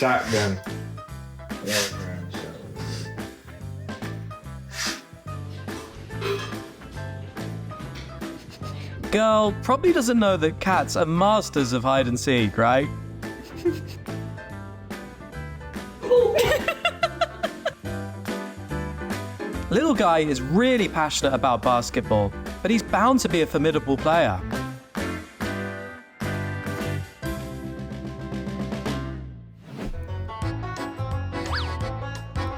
shotgun. Girl probably doesn't know that cats are masters of hide and seek, right? Little guy is really passionate about basketball, but he's bound to be a formidable player.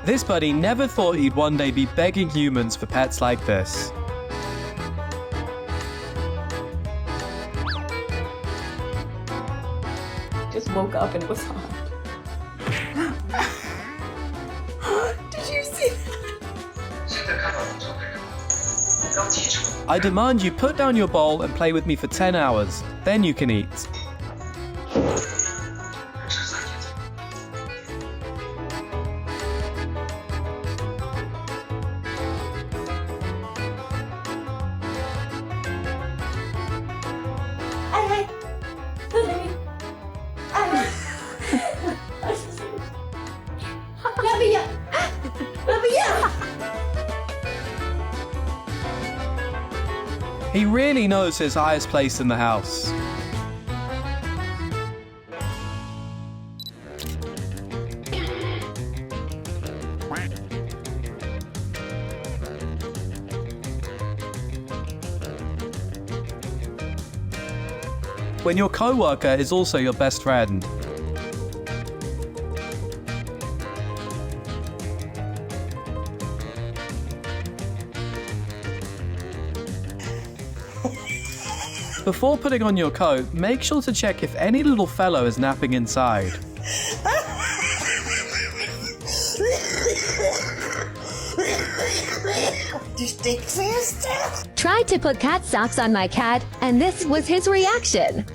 This buddy never thought he'd one day be begging humans for pets like this. Just woke up and it was hot. Did you see that? I demand you put down your bowl and play with me for 10 hours. Then you can eat. He really knows his highest place in the house. When your coworker is also your best friend. Before putting on your coat, make sure to check if any little fellow is napping inside. Tried to put cat socks on my cat, and this was his reaction.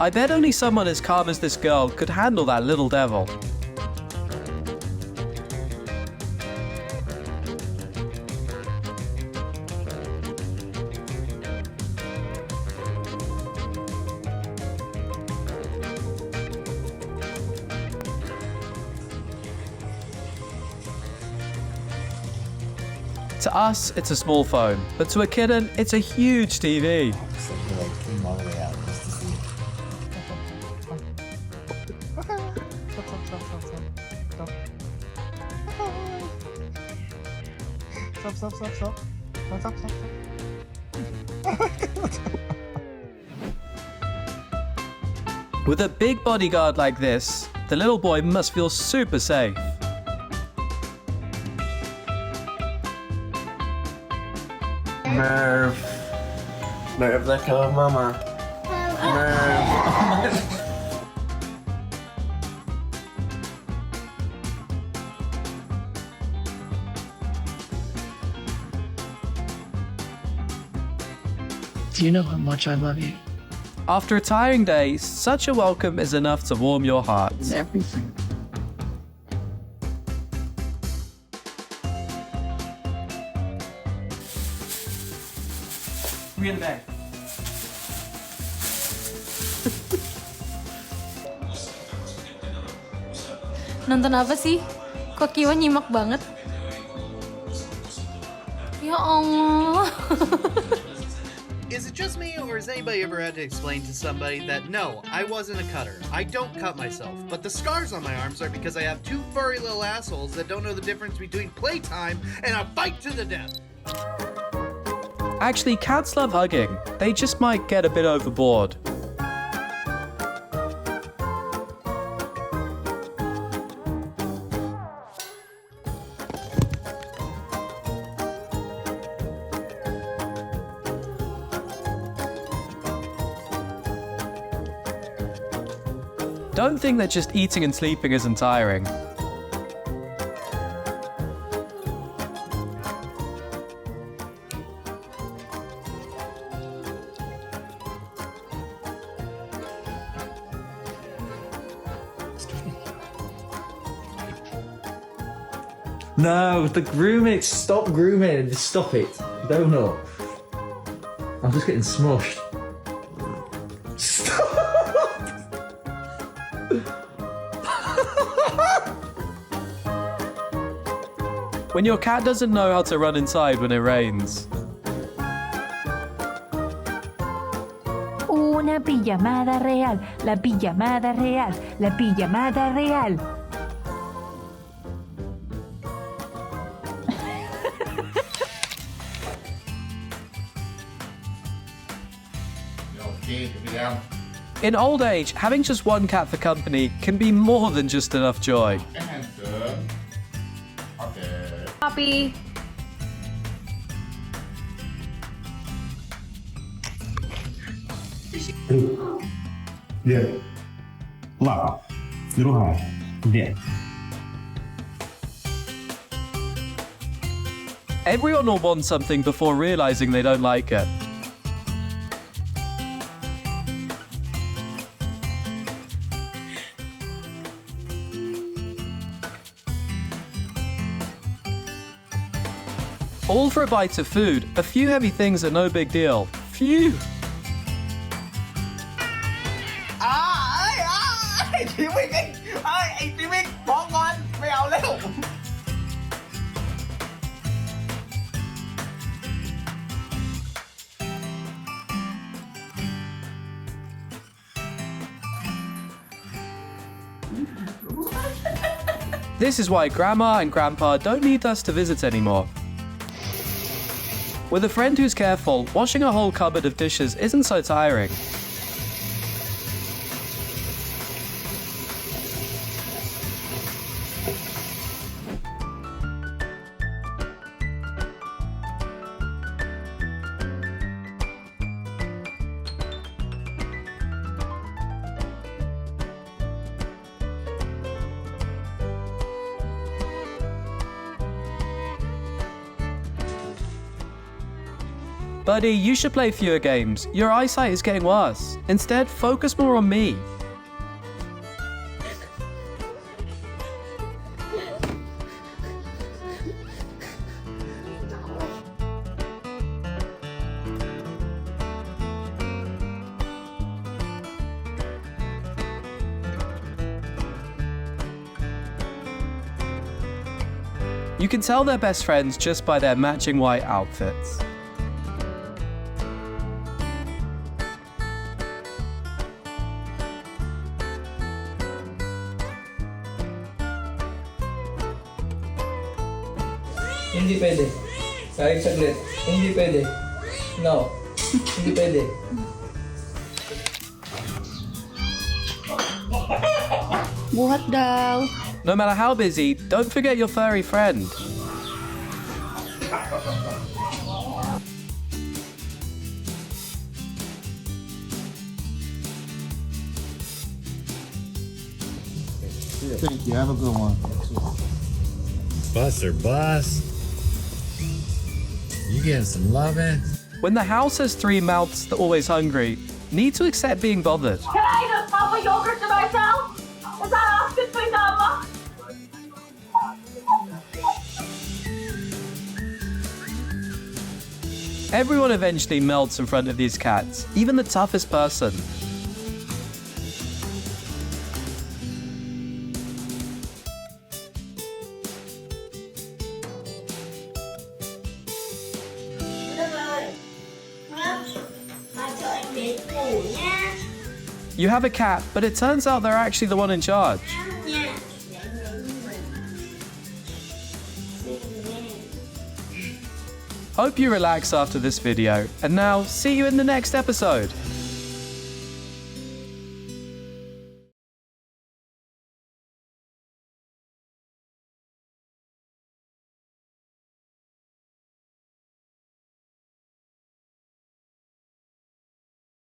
I bet only someone as calm as this girl could handle that little devil. To us, it's a small phone, but to a kitten, it's a huge TV. With a big bodyguard like this, the little boy must feel super safe. Merv. Merv, let go of mama. Merv. Do you know how much I love you? After a tiring day, such a welcome is enough to warm your heart. Everything. We're in bed. Nonton apa sih? Kok Kiwa nyimak banget? Ya Allah. Is it just me, or has anybody ever had to explain to somebody that no, I wasn't a cutter, I don't cut myself, but the scars on my arms are because I have two furry little assholes that don't know the difference between playtime and a fight to the death? Actually, cats love hugging. They just might get a bit overboard. Don't think that just eating and sleeping isn't tiring. No, the grooming. Stop grooming. Stop it. Donut. I'm just getting smushed. Stop. When your cat doesn't know how to run inside when it rains. Una pijamada real, la pijamada real, la pijamada real. In old age, having just one cat for company can be more than just enough joy. Puppy. Yeah. Love. Little high. Yeah. Everyone will want something before realizing they don't like it. All for a bite of food. A few heavy things are no big deal. Phew! ชีวิตไอ้ชีวิตพองอนไม่เอาแล้ว This is why Grandma and Grandpa don't need us to visit anymore. With a friend who's careful, washing a whole cupboard of dishes isn't so tiring. Buddy, you should play fewer games. Your eyesight is getting worse. Instead, focus more on me. You can tell they're best friends just by their matching white outfits. Hindi pwede. Kahit saglit. Hindi pwede. No. Hindi pwede. Buhat daw. No matter how busy, don't forget your furry friend. Thank you. Have a good one. Buster Bus. You getting some loving? When the house has 3 mouths that are always hungry, need to accept being bothered. Can I just have a yogurt to myself? Is that asking for that? Everyone eventually melts in front of these cats, even the toughest person. You have a cat, but it turns out they're actually the one in charge. Hope you relax after this video, and now see you in the next episode.